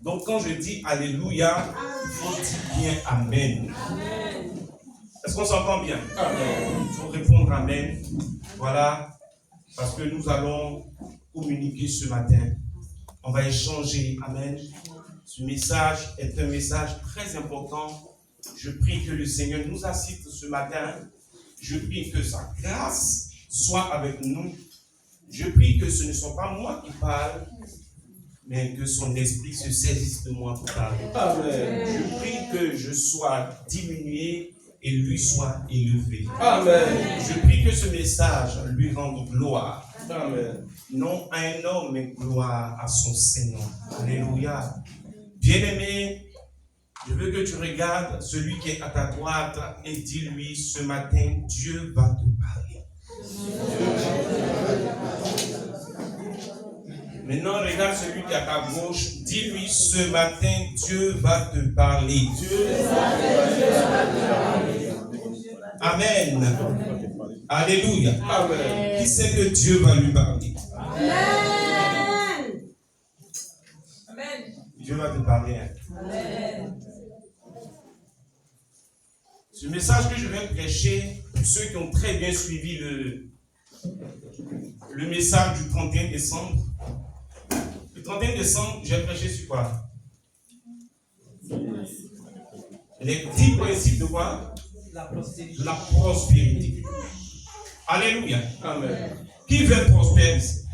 Donc quand je dis Alléluia, il faut dire bien Amen. Est-ce qu'on s'entend bien? Amen. Il faut répondre Amen. Voilà, parce que nous allons communiquer ce matin. On va échanger. Amen. Ce message est un message très important. Je prie que le Seigneur nous assiste ce matin. Je prie que sa grâce soit avec nous. Je prie que ce ne soit pas moi qui parle, mais que son esprit se saisisse de moi pour parler. Amen. Je prie que je sois diminué et lui soit élevé. Amen. Je prie que ce message lui rende gloire. Amen. Non à un homme, mais gloire à son Seigneur. Alléluia. Bien-aimé, je veux que tu regardes celui qui est à ta droite et dis-lui ce matin, Dieu va te parler. Maintenant, regarde celui qui est à ta gauche, dis-lui ce matin, Dieu va te parler. Amen. Alléluia. Amen. Qui sait que Dieu va lui parler? Amen. Dieu va te parler. Amen. Ce message que je vais prêcher, pour ceux qui ont très bien suivi le message du 31 décembre. Le 31 décembre, j'ai prêché sur quoi? Les 10 principes de quoi? La prospérité. Alléluia. Amen. Qui veut prospérer ici?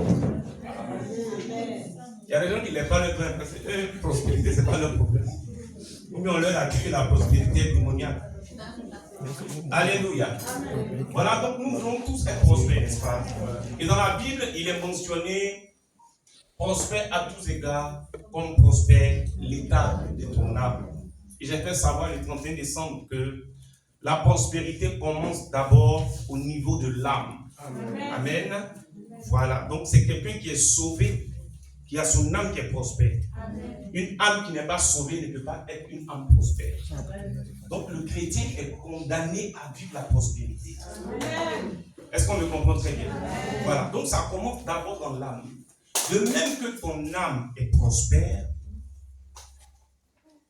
Il y a des gens qui n'aiment pas le problème parce que la prospérité, ce n'est pas leur problème. Ou bien on leur a dit que la prospérité est démoniaque. Alléluia. Voilà, donc nous voulons tous être prospères, n'est-ce pas? Et dans la Bible, il est mentionné prospère à tous égards, comme prospère l'état de ton âme. Et j'ai fait savoir le 31 décembre que la prospérité commence d'abord au niveau de l'âme. Amen. Amen. Voilà, donc c'est quelqu'un qui est sauvé, qui a son âme qui est prospère. Amen. Une âme qui n'est pas sauvée ne peut pas être une âme prospère. Amen. Donc le chrétien est condamné à vivre la prospérité. Amen. Est-ce qu'on le comprend très bien? Amen. Voilà, donc ça commence d'abord dans l'âme. De même que ton âme est prospère,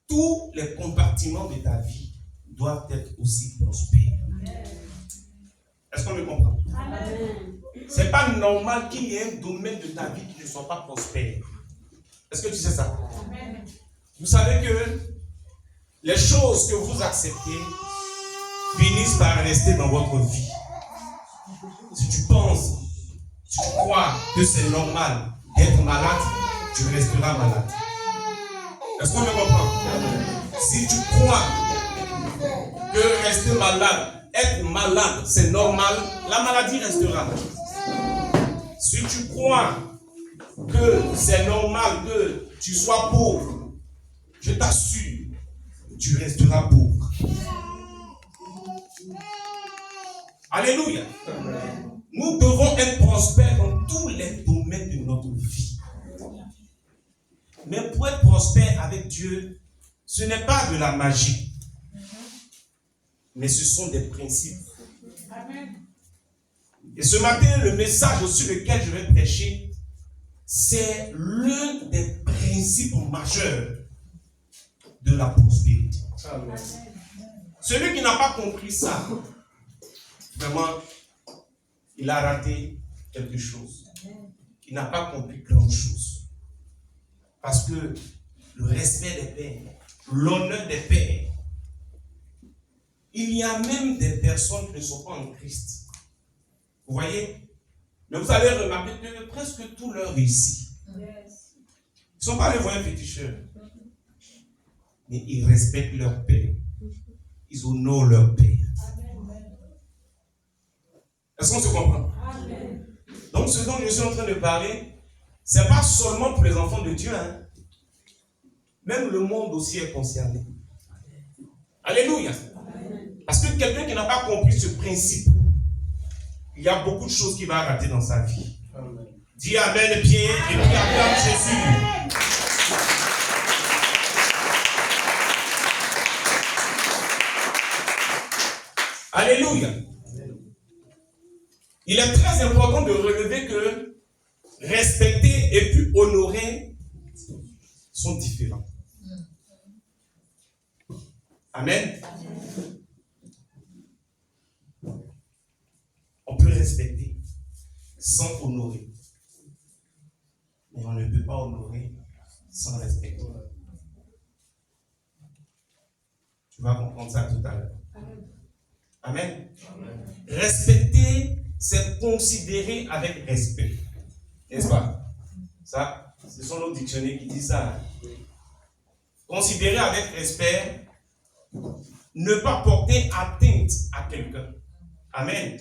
tous les compartiments de ta vie doivent être aussi prospères. Amen. Est-ce qu'on le comprend? Ce n'est pas normal qu'il y ait un domaine de ta vie qui ne soit pas prospère. Est-ce que tu sais ça? Amen. Vous savez que les choses que vous acceptez finissent par rester dans votre vie. Si tu penses, si tu crois que c'est normal d'être malade, tu resteras malade. Est-ce qu'on me comprend? Si tu crois que rester malade, être malade, c'est normal, la maladie restera. Si tu crois que c'est normal que tu sois pauvre, je t'assure, tu resteras pauvre. Alléluia. Nous devons être prospères dans tous les domaines de notre vie. Mais pour être prospère avec Dieu, ce n'est pas de la magie, mais ce sont des principes. Amen. Et ce matin, le message sur lequel je vais prêcher, c'est l'un des principes majeurs de la prospérité. Amen. Celui qui n'a pas compris ça, vraiment, il a raté quelque chose. Il n'a pas compris grand chose. Parce que le respect des pères, l'honneur des pères, il y a même des personnes qui ne sont pas en Christ. Vous voyez? Mais vous allez remarquer que presque tout leur réussit. Ils ne sont pas les voyants féticheurs. Mais ils respectent leur père. Ils honorent leur père. Est-ce qu'on se comprend? Amen. Donc ce dont je suis en train de parler, ce n'est pas seulement pour les enfants de Dieu. Hein. Même le monde aussi est concerné. Alléluia. Amen. Parce que quelqu'un qui n'a pas compris ce principe, il y a beaucoup de choses qu'il va rater dans sa vie. Amen. Dis Amen bien et puis acclame Jésus. Alléluia. Il est très important de relever que respecter et puis honorer sont différents. Amen. On peut respecter sans honorer. Mais on ne peut pas honorer sans respecter. Tu vas comprendre ça tout à l'heure. Amen. Amen. Respecter, c'est considérer avec respect. N'est-ce pas? Ça, ce sont nos dictionnaires qui disent ça. Considérer avec respect, ne pas porter atteinte à quelqu'un. Amen.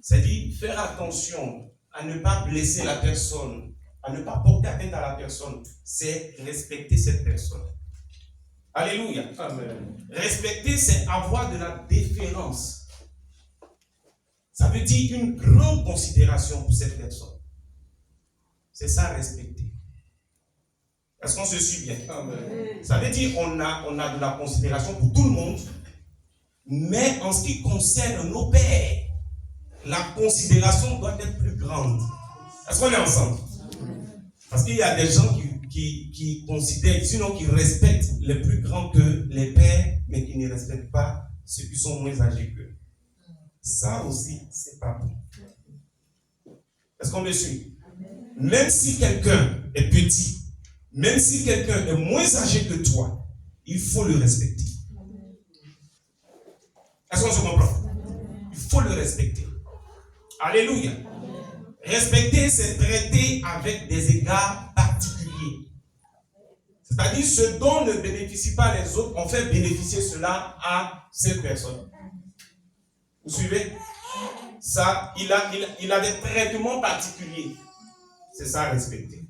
C'est-à-dire faire attention à ne pas blesser la personne, à ne pas porter atteinte à la personne. C'est respecter cette personne. Alléluia. Amen. Respecter, c'est avoir de la déférence. Ça veut dire une grande considération pour cette personne. C'est ça, respecter. Est-ce qu'on se suit bien? Amen. Ça veut dire qu'on a de la considération pour tout le monde, mais en ce qui concerne nos pères, la considération doit être plus grande. Est-ce qu'on est ensemble? Parce qu'il y a des gens qui considèrent, sinon qui respectent les plus grands que les pères, mais qui ne respectent pas ceux qui sont moins âgés qu'eux. Ça aussi, c'est pas bon. Est-ce qu'on me suit? Même si quelqu'un est petit, même si quelqu'un est moins âgé que toi, il faut le respecter. Est-ce qu'on se comprend? Il faut le respecter. Alléluia. Respecter, c'est traiter avec des égards particuliers. C'est-à-dire, ce dont ne bénéficient pas les autres, on fait bénéficier cela à cette personne. Vous suivez? Ça, il a des traitements particuliers. C'est ça, respecter.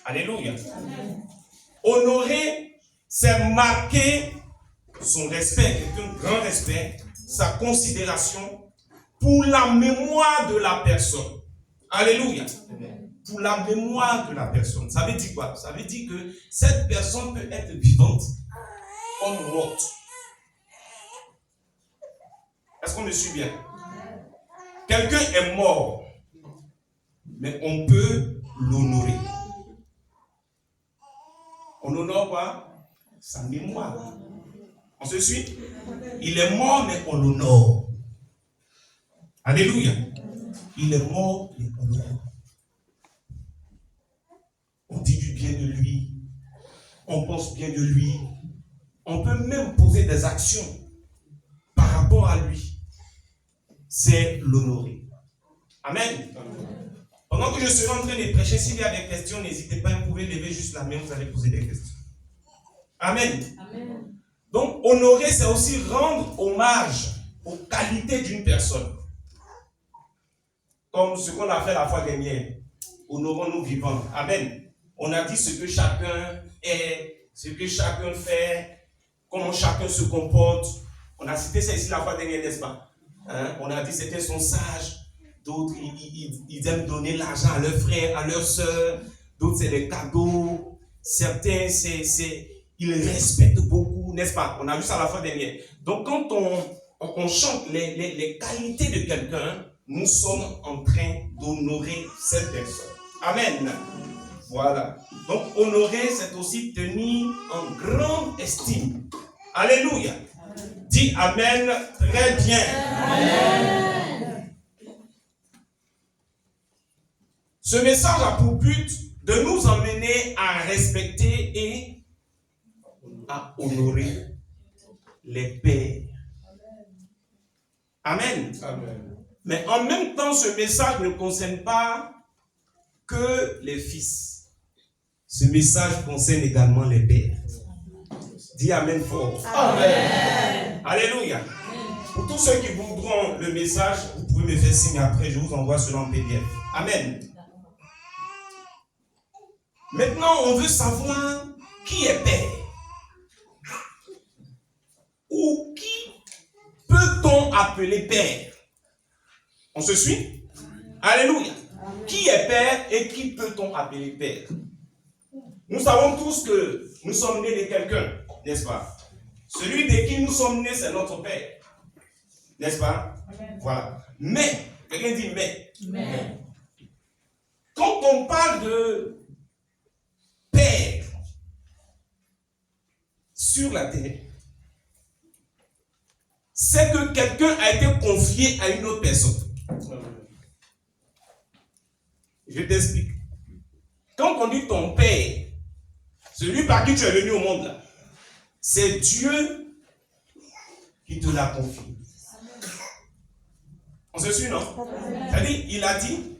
Alléluia. Honorer, c'est marquer son respect, c'est un grand respect, sa considération pour la mémoire de la personne. Alléluia. Pour la mémoire de la personne. Ça veut dire quoi? Ça veut dire que cette personne peut être vivante comme morte. Est-ce qu'on me suit bien? Quelqu'un est mort, mais on peut l'honorer. On honore quoi? Sa mémoire. On se suit? Il est mort, mais on l'honore. Alléluia. Il est mort, mais on l'honore. On dit du bien de lui. On pense bien de lui. On peut même poser des actions par rapport à lui. C'est l'honorer. Amen. Pendant que je serai en train de prêcher, s'il y a des questions, n'hésitez pas, vous pouvez lever juste la main, vous allez poser des questions. Amen. Amen. Donc, honorer, c'est aussi rendre hommage aux qualités d'une personne. Comme ce qu'on a fait la fois dernière. Honorons-nous vivants. Amen. On a dit ce que chacun est, ce que chacun fait, comment chacun se comporte. On a cité ça ici la fois dernière, n'est-ce pas? On a dit certains sont sages, d'autres ils aiment donner l'argent à leurs frères, à leurs soeurs, d'autres c'est les cadeaux, certains ils respectent beaucoup, n'est-ce pas? On a vu ça la fois dernière. Donc quand on chante les qualités de quelqu'un, nous sommes en train d'honorer cette personne. Amen. Voilà. Donc honorer, c'est aussi tenir en grande estime. Alléluia. Dis Amen très bien. Amen. Ce message a pour but de nous emmener à respecter et à honorer les pères. Amen. Amen. Mais en même temps, ce message ne concerne pas que les fils. Ce message concerne également les pères. Dis Amen fort. Amen. Alléluia. Pour tous ceux qui voudront le message, vous pouvez me faire signe après, je vous envoie cela en PDF. Amen. Maintenant, on veut savoir qui est père. Ou qui peut-on appeler père? On se suit? Alléluia. Qui est père et qui peut-on appeler père? Nous savons tous que nous sommes nés de quelqu'un, n'est-ce pas? Celui de qui nous sommes nés, c'est notre père. N'est-ce pas? Amen. Voilà. Mais, quelqu'un dit mais. Quand on parle de père, sur la terre, c'est que quelqu'un a été confié à une autre personne. Je t'explique. Quand on dit ton père, celui par qui tu es venu au monde là, c'est Dieu qui te l'a confié. On se suit, non? C'est-à-dire, il a dit,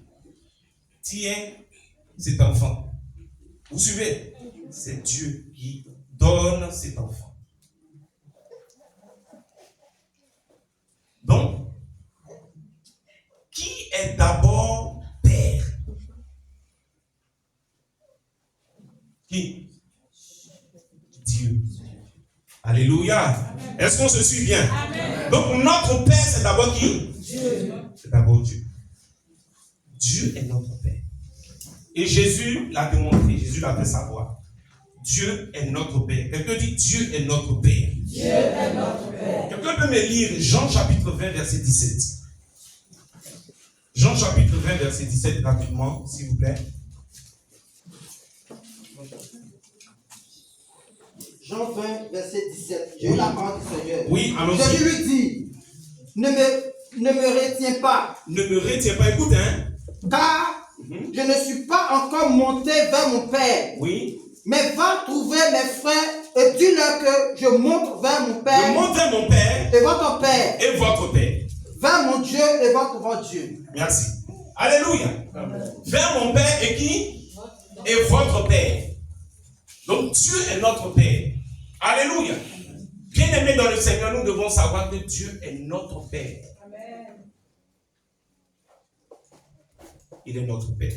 tiens cet enfant. Vous suivez? C'est Dieu qui donne cet enfant. Donc, qui est d'abord père? Qui? Dieu. Alléluia. Est-ce qu'on se suit bien? Amen. Donc, notre père, c'est d'abord qui? Dieu. C'est d'abord Dieu. Dieu est notre père. Et Jésus l'a démontré, Jésus l'a fait savoir. Dieu est notre Père. Quelqu'un dit Dieu est notre Père. Dieu est notre Père. Quelqu'un peut me lire Jean chapitre 20 verset 17. Jean chapitre 20 verset 17 rapidement, s'il vous plaît. Jean 20 verset 17. J'ai eu la parole du Seigneur. Oui, allons-y. Jésus lui dit, ne me retiens pas. Ne me retiens pas, écoute, hein. Car je ne suis pas encore monté vers mon Père. Oui. Mais va trouver mes frères et dis-leur que je monte vers mon Père. Je monte vers mon Père. Et votre Père. Et votre Père. Vers mon Dieu et votre Dieu. Merci. Alléluia. Amen. Vers mon Père et qui? Et votre Père. Donc Dieu est notre Père. Alléluia. Bien-aimés dans le Seigneur, nous devons savoir que Dieu est notre Père. Amen. Il est notre Père.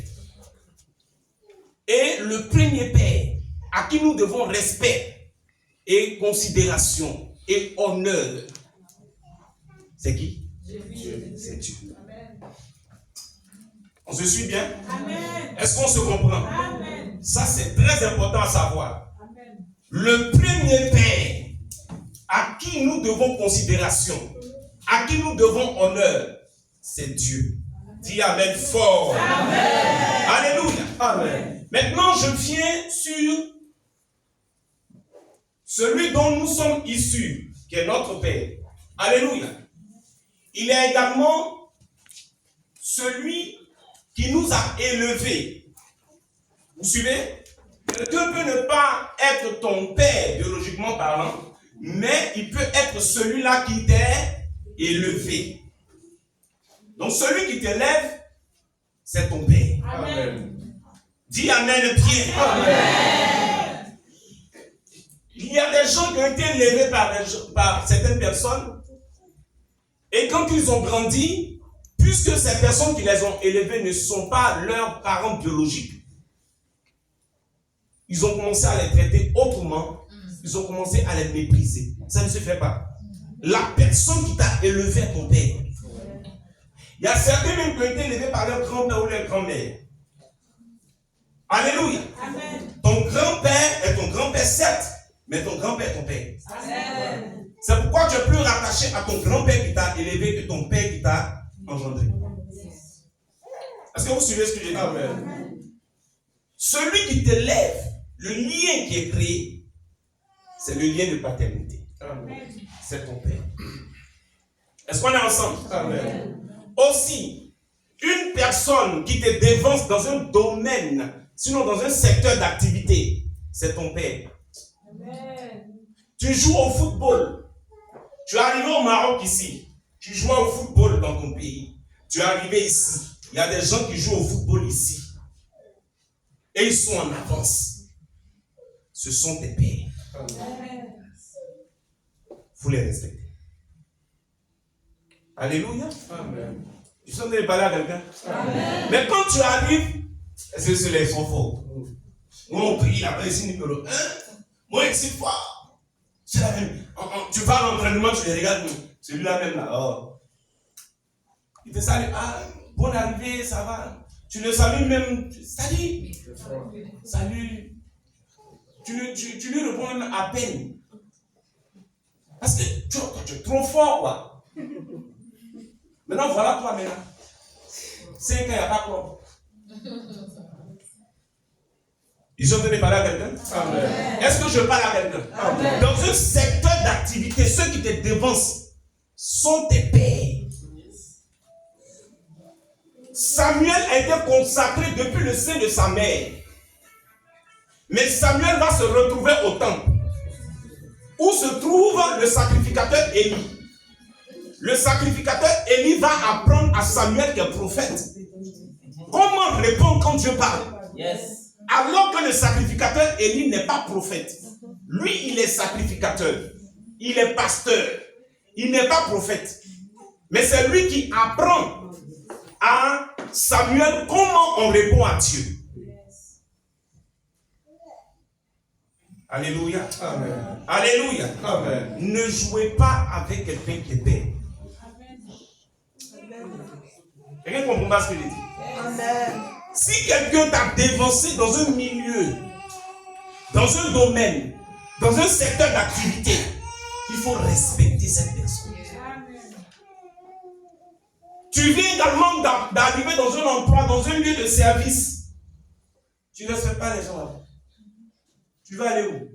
Et le premier Père à qui nous devons respect et considération et honneur, c'est qui? Dieu. C'est Dieu. Amen. On se suit bien? Amen. Est-ce qu'on se comprend? Amen. Ça, c'est très important à savoir. Amen. Le premier Père à qui nous devons considération, à qui nous devons honneur, c'est Dieu. Dis Amen fort. Amen. Alléluia. Amen. Maintenant, je viens sur celui dont nous sommes issus, qui est notre Père. Alléluia. Il est également celui qui nous a élevés. Vous suivez? Quelqu'un peut ne pas être ton père, biologiquement parlant, mais il peut être celui-là qui t'a élevé. Donc celui qui t'élève, c'est ton père. Amen. Dis Amen bien. Amen. Il y a des gens qui ont été élevés par certaines personnes, et quand ils ont grandi, puisque ces personnes qui les ont élevés ne sont pas leurs parents biologiques, ils ont commencé à les traiter autrement, ils ont commencé à les mépriser. Ça ne se fait pas. La personne qui t'a élevé est ton père. Il y a certains même qui ont été élevés par leur grand-père ou leur grand-mère. Alléluia. Amen. Ton grand-père est ton grand-père, certes, mais ton grand-père est ton père. Amen. C'est pourquoi tu es plus rattaché à ton grand-père qui t'a élevé que ton père qui t'a engendré. Est-ce que vous suivez ce que je dis? Amen. Celui qui t'élève, le lien qui est créé, c'est le lien de paternité. Amen. C'est ton père. Est-ce qu'on est ensemble? Amen. Aussi, une personne qui te dévance dans un domaine, sinon dans un secteur d'activité, c'est ton père. Amen. Tu joues au football. Tu es arrivé au Maroc ici. Tu joues au football dans ton pays. Tu es arrivé ici. Il y a des gens qui jouent au football ici. Et ils sont en avance. Ce sont tes pères. Amen. Vous les respectez. Alléluia. Amen. Tu sens de parler à quelqu'un? Amen. Mais quand tu arrives, est-ce que ceux-là sont forts? Moi, on prie là-bas ici, numéro 1. Moi, c'est fort. C'est la même. Tu vas à l'entraînement, tu les regardes. Celui-là même là. Oh. Il te salue. Ah, bonne arrivée, ça va. Tu le salues même. Salut. Salut. Tu lui réponds même à peine. Parce que tu es trop fort, quoi. Maintenant, voilà toi maintenant. 5 ans, il n'y a pas de problème. Ils sont venus parler à quelqu'un? Amen. Est-ce que je parle à quelqu'un? Dans un secteur d'activité, ceux qui te devancent sont tes pères. Samuel a été consacré depuis le sein de sa mère. Mais Samuel va se retrouver au temple, où se trouve le sacrificateur Élie. Le sacrificateur Élie va apprendre à Samuel qui est prophète comment répondre quand Dieu parle. Yes. Alors que le sacrificateur Élie n'est pas prophète. Lui, il est sacrificateur. Il est pasteur. Il n'est pas prophète. Mais c'est lui qui apprend à Samuel comment on répond à Dieu. Alléluia. Amen. Alléluia. Amen. Ne jouez pas avec quelqu'un qui est bête. Quelqu'un comprend pas ce que je dis? Amen. Si quelqu'un t'a dévancé dans un milieu, dans un domaine, dans un secteur d'activité, il faut respecter cette personne. Tu viens également d'arriver dans un emploi, dans un lieu de service. Tu ne respectes pas les gens là. Tu vas aller où?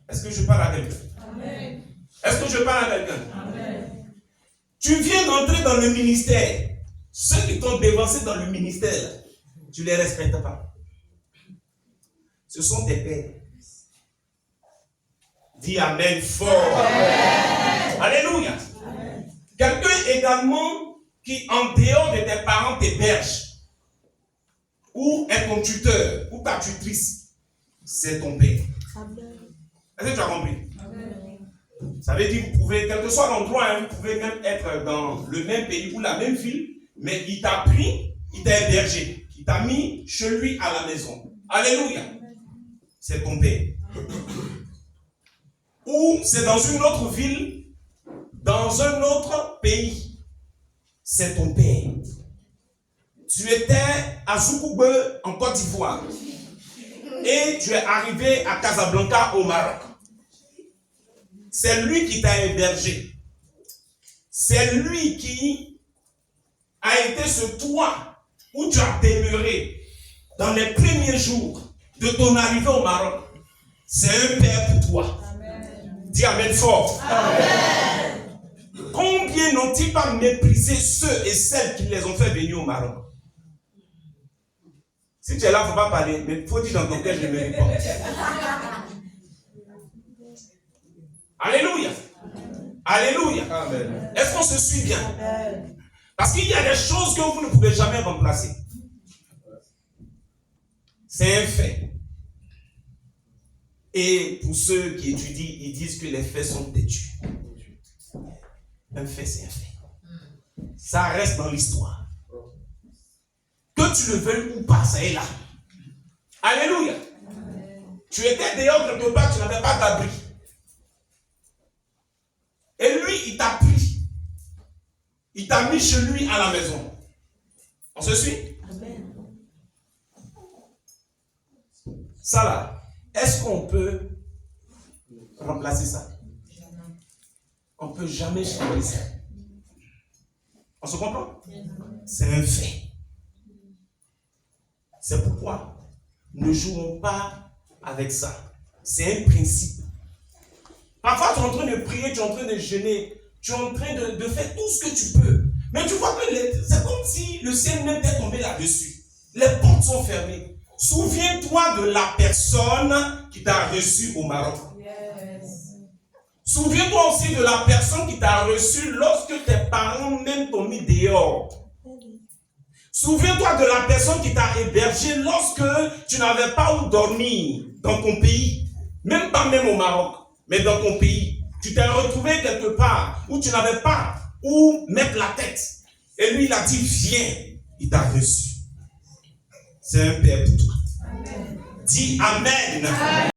Est-ce que je parle à quelqu'un? Est-ce que je parle à quelqu'un? Tu viens d'entrer dans le ministère. Ceux qui t'ont dévancé dans le ministère, tu ne les respectes pas. Ce sont tes pères. Dis Amen fort. Amen. Alléluia. Quelqu'un également qui, en dehors de tes parents, t'héberge, ou est ton tuteur, ou ta tutrice, c'est ton père. Est-ce que tu as compris? Ça veut dire que vous pouvez, quel que soit l'endroit, vous pouvez même être dans le même pays ou la même ville, mais il t'a pris, il t'a hébergé, il t'a mis chez lui à la maison. Alléluia. C'est ton père. Ou c'est dans une autre ville, dans un autre pays. C'est ton père. Tu étais à Zoukoube en Côte d'Ivoire et tu es arrivé à Casablanca au Maroc. C'est lui qui t'a hébergé. C'est lui qui a été ce toit où tu as demeuré dans les premiers jours de ton arrivée au Maroc. C'est un père pour toi. Amen. Dis Amen fort. Amen. Combien n'ont-ils pas méprisé ceux et celles qui les ont fait venir au Maroc? Si tu es là, il ne faut pas parler, mais il faut dire dans ton cœur, je ne mérite pas. Alléluia. Alléluia. Amen. Est-ce qu'on se suit bien? Amen. Parce qu'il y a des choses que vous ne pouvez jamais remplacer. C'est un fait. Et pour ceux qui étudient, ils disent que les faits sont têtus. Un fait, c'est un fait. Ça reste dans l'histoire. Que tu le veuilles ou pas, ça est là. Alléluia. Amen. Tu étais dehors quelque part, tu n'avais pas d'abri. Et lui, il t'a pris. Il t'a mis chez lui à la maison. On se suit? Amen. Ça là, est-ce qu'on peut remplacer ça? On ne peut jamais changer ça. On se comprend? C'est un fait. C'est pourquoi ne jouons pas avec ça. C'est un principe. Parfois, tu es en train de prier, tu es en train de jeûner, tu es en train de faire tout ce que tu peux. Mais tu vois que c'est comme si le ciel même t'est tombé là-dessus. Les portes sont fermées. Souviens-toi de la personne qui t'a reçu au Maroc. Yes. Souviens-toi aussi de la personne qui t'a reçu lorsque tes parents même t'ont mis dehors. Souviens-toi de la personne qui t'a hébergé lorsque tu n'avais pas où dormir dans ton pays. Même pas même au Maroc, mais dans ton pays. Tu t'es retrouvé quelque part où tu n'avais pas où mettre la tête. Et lui, il a dit, viens. Il t'a reçu. C'est un père pour toi. Amen. Dis Amen. Amen.